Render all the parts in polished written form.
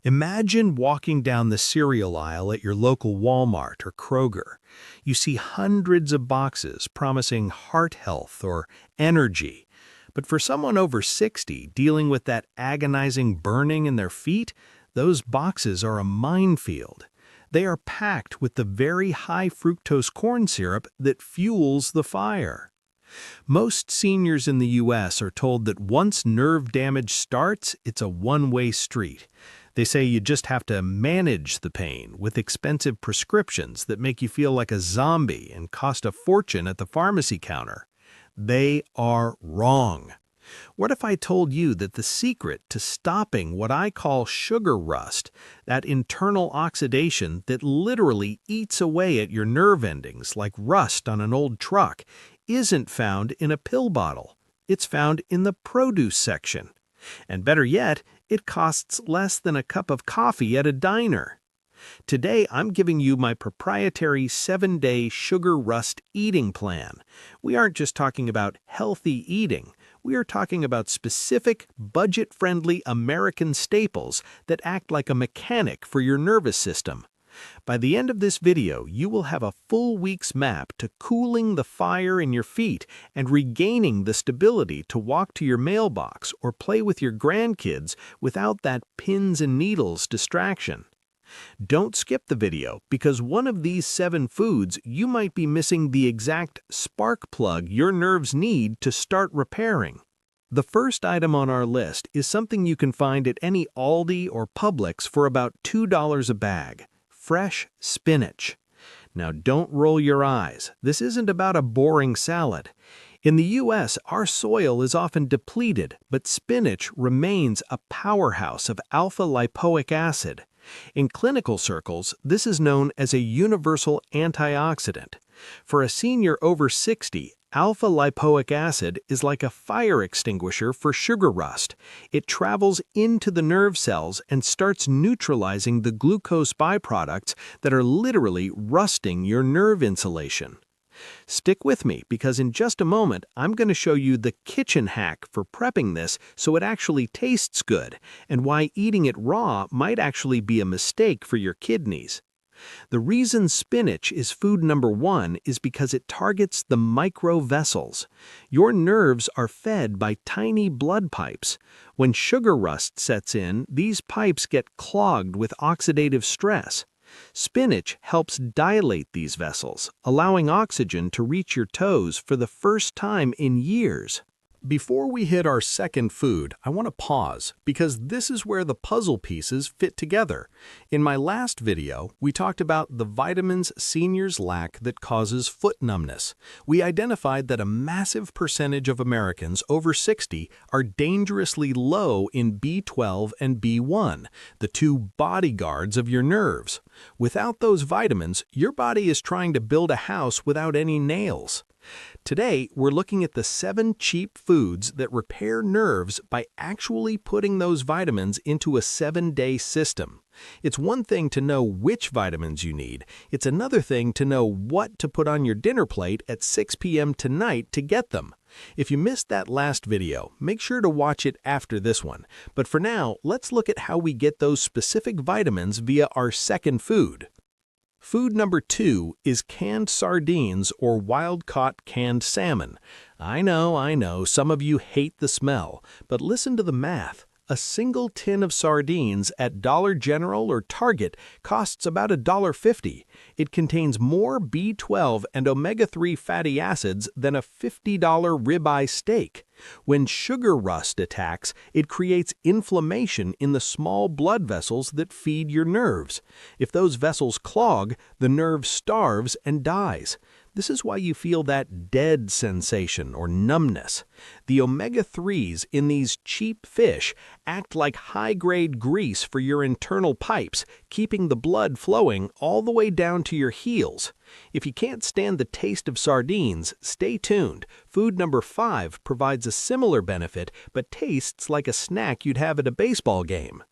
Imagine walking down the cereal aisle at your local Walmart or Kroger. You see hundreds of boxes promising heart health or energy. But for someone over 60 dealing with that agonizing burning in their feet, those boxes are a minefield. They are packed with the very high fructose corn syrup that fuels the fire. Most seniors in the U.S. are told that once nerve damage starts, it's a one-way street. They say you just have to manage the pain with expensive prescriptions that make you feel like a zombie and cost a fortune at the pharmacy counter. They are wrong. What if I told you that the secret to stopping what I call sugar rust, that internal oxidation that literally eats away at your nerve endings like rust on an old truck, isn't found in a pill bottle? It's found in the produce section. And better yet, it costs less than a cup of coffee at a diner. Today, I'm giving you my proprietary 7-day sugar rust eating plan. We aren't just talking about healthy eating. We are talking about specific, budget-friendly American staples that act like a mechanic for your nervous system. By the end of this video, you will have a full week's map to cooling the fire in your feet and regaining the stability to walk to your mailbox or play with your grandkids without that pins and needles distraction. Don't skip the video, because one of these 7 foods you might be missing the exact spark plug your nerves need to start repairing. The first item on our list is something you can find at any Aldi or Publix for about $2 a bag: fresh spinach. Now don't roll your eyes. This isn't about a boring salad. In the U.S., our soil is often depleted, but spinach remains a powerhouse of alpha-lipoic acid. In clinical circles, this is known as a universal antioxidant. For a senior over 60, alpha-lipoic acid is like a fire extinguisher for sugar rust. It travels into the nerve cells and starts neutralizing the glucose byproducts that are literally rusting your nerve insulation. Stick with me, because in just a moment, I'm going to show you the kitchen hack for prepping this so it actually tastes good, and why eating it raw might actually be a mistake for your kidneys. The reason spinach is food number 1 is because it targets the microvessels. Your nerves are fed by tiny blood pipes. When sugar rust sets in, these pipes get clogged with oxidative stress. Spinach helps dilate these vessels, allowing oxygen to reach your toes for the first time in years. Before we hit our second food, I want to pause, because this is where the puzzle pieces fit together. In my last video, we talked about the vitamins seniors lack that causes foot numbness. We identified that a massive percentage of Americans over 60 are dangerously low in B12 and B1, the 2 bodyguards of your nerves. Without those vitamins, your body is trying to build a house without any nails. Today, we're looking at the 7 cheap foods that repair nerves by actually putting those vitamins into a 7-day system. It's one thing to know which vitamins you need. It's another thing to know what to put on your dinner plate at 6 p.m. tonight to get them. If you missed that last video, make sure to watch it after this one. But for now, let's look at how we get those specific vitamins via our second food. Food number 2 is canned sardines or wild-caught canned salmon. I know, some of you hate the smell, but listen to the math. A single tin of sardines at Dollar General or Target costs about $1.50. It contains more B12 and omega-3 fatty acids than a $50 ribeye steak. When sugar rust attacks, it creates inflammation in the small blood vessels that feed your nerves. If those vessels clog, the nerve starves and dies. This is why you feel that dead sensation or numbness. The omega-3s in these cheap fish act like high-grade grease for your internal pipes, keeping the blood flowing all the way down to your heels. If you can't stand the taste of sardines, stay tuned. Food number 5 provides a similar benefit, but tastes like a snack you'd have at a baseball game.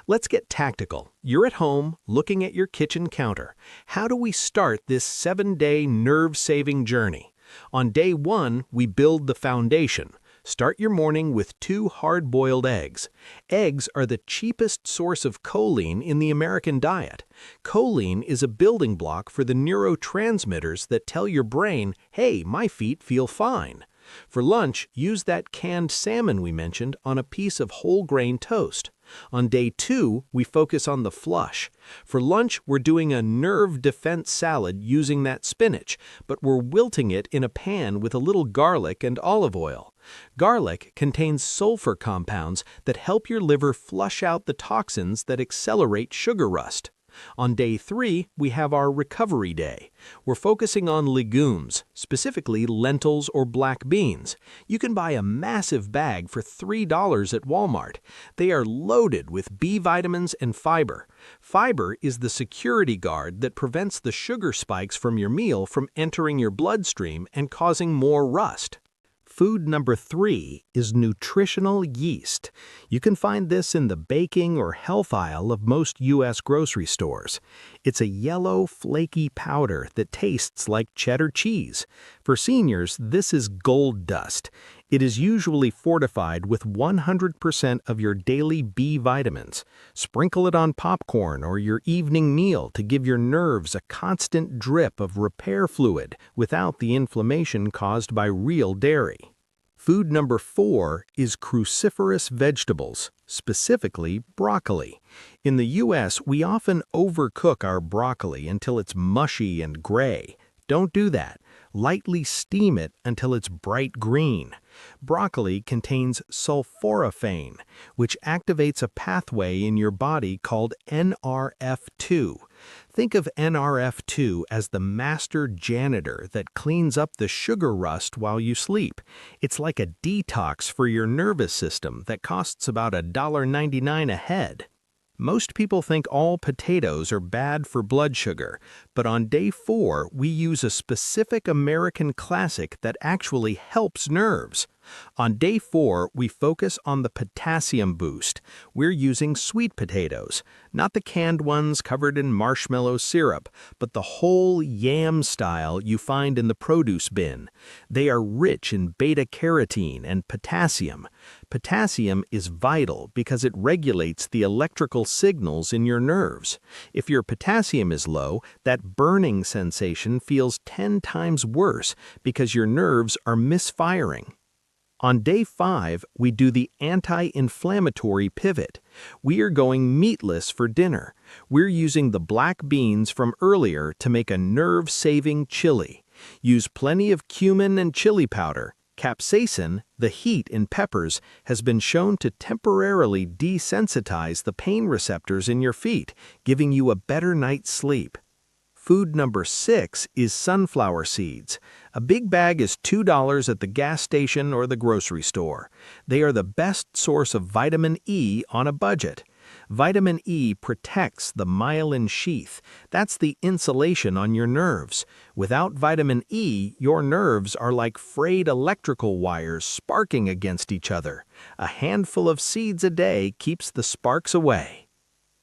Let's get tactical. You're at home, looking at your kitchen counter. How do we start this 7-day nerve-saving journey? On day 1, we build the foundation. Start your morning with 2 hard-boiled eggs. Eggs are the cheapest source of choline in the American diet. Choline is a building block for the neurotransmitters that tell your brain, hey, my feet feel fine. For lunch, use that canned salmon we mentioned on a piece of whole grain toast. On day 2, we focus on the flush. For lunch, we're doing a nerve defense salad using that spinach, but we're wilting it in a pan with a little garlic and olive oil. Garlic contains sulfur compounds that help your liver flush out the toxins that accelerate sugar rust. On day 3, we have our recovery day. We're focusing on legumes, specifically lentils or black beans. You can buy a massive bag for $3 at Walmart. They are loaded with B vitamins and fiber. Fiber is the security guard that prevents the sugar spikes from your meal from entering your bloodstream and causing more rust. Food number 3 is nutritional yeast. You can find this in the baking or health aisle of most U.S. grocery stores. It's a yellow, flaky powder that tastes like cheddar cheese. For seniors, this is gold dust. It is usually fortified with 100% of your daily B vitamins. Sprinkle it on popcorn or your evening meal to give your nerves a constant drip of repair fluid without the inflammation caused by real dairy. Food number 4 is cruciferous vegetables, specifically broccoli. In the U.S., we often overcook our broccoli until it's mushy and gray. Don't do that. Lightly steam it until it's bright green. Broccoli contains sulforaphane, which activates a pathway in your body called NRF2. Think of NRF2 as the master janitor that cleans up the sugar rust while you sleep. It's like a detox for your nervous system that costs about $1.99 a head. Most people think all potatoes are bad for blood sugar, but on day 4, we use a specific American classic that actually helps nerves. On day 4, we focus on the potassium boost. We're using sweet potatoes, not the canned ones covered in marshmallow syrup, but the whole yam style you find in the produce bin. They are rich in beta-carotene and potassium. Potassium is vital because it regulates the electrical signals in your nerves. If your potassium is low, that burning sensation feels 10 times worse because your nerves are misfiring. On day 5, we do the anti-inflammatory pivot. We are going meatless for dinner. We're using the black beans from earlier to make a nerve-saving chili. Use plenty of cumin and chili powder. Capsaicin, the heat in peppers, has been shown to temporarily desensitize the pain receptors in your feet, giving you a better night's sleep. Food number 6 is sunflower seeds. A big bag is $2 at the gas station or the grocery store. They are the best source of vitamin E on a budget. Vitamin E protects the myelin sheath. That's the insulation on your nerves. Without vitamin E, your nerves are like frayed electrical wires sparking against each other. A handful of seeds a day keeps the sparks away.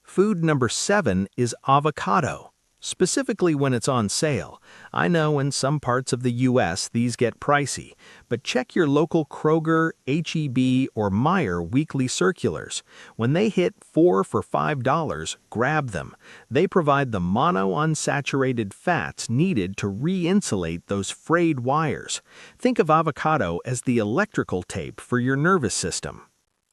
Food number 7 is avocado. Specifically when it's on sale. I know in some parts of the U.S. these get pricey, but check your local Kroger, H-E-B, or Meijer weekly circulars. When they hit 4 for $5, grab them. They provide the monounsaturated fats needed to re-insulate those frayed wires. Think of avocado as the electrical tape for your nervous system.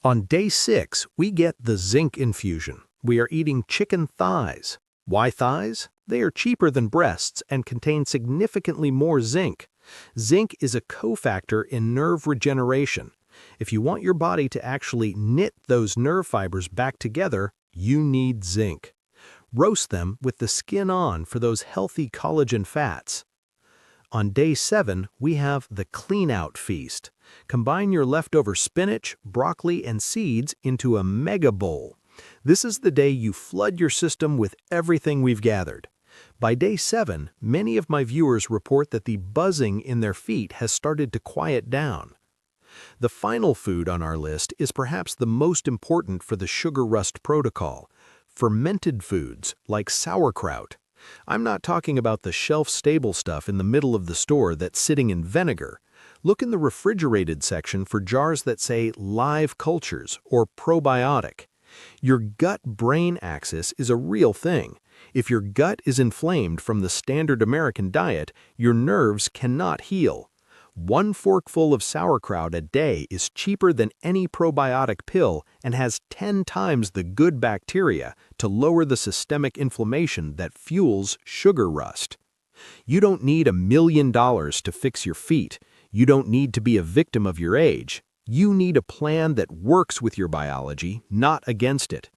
On day 6, we get the zinc infusion. We are eating chicken thighs. Why thighs? They are cheaper than breasts and contain significantly more zinc. Zinc is a cofactor in nerve regeneration. If you want your body to actually knit those nerve fibers back together, you need zinc. Roast them with the skin on for those healthy collagen fats. On day 7, we have the clean-out feast. Combine your leftover spinach, broccoli, and seeds into a mega bowl. This is the day you flood your system with everything we've gathered. By day 7, many of my viewers report that the buzzing in their feet has started to quiet down. The final food on our list is perhaps the most important for the sugar rust protocol: fermented foods like sauerkraut. I'm not talking about the shelf-stable stuff in the middle of the store that's sitting in vinegar. Look in the refrigerated section for jars that say live cultures or probiotic. Your gut-brain axis is a real thing. If your gut is inflamed from the standard American diet, your nerves cannot heal. One forkful of sauerkraut a day is cheaper than any probiotic pill and has 10 times the good bacteria to lower the systemic inflammation that fuels sugar rust. You don't need $1 million to fix your feet. You don't need to be a victim of your age. You need a plan that works with your biology, not against it.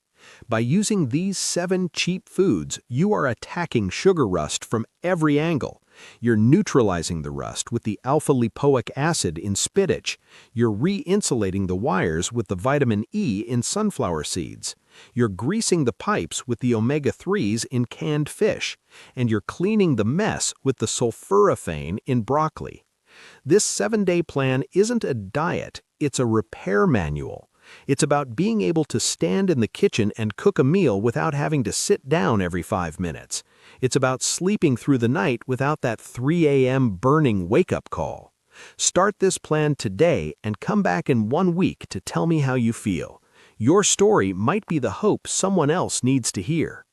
By using these 7 cheap foods, you are attacking sugar rust from every angle. You're neutralizing the rust with the alpha-lipoic acid in spinach. You're re-insulating the wires with the vitamin E in sunflower seeds. You're greasing the pipes with the omega-3s in canned fish. And you're cleaning the mess with the sulforaphane in broccoli. This 7-day plan isn't a diet, it's a repair manual. It's about being able to stand in the kitchen and cook a meal without having to sit down every 5 minutes. It's about sleeping through the night without that 3 a.m. burning wake-up call. Start this plan today and come back in 1 week to tell me how you feel. Your story might be the hope someone else needs to hear.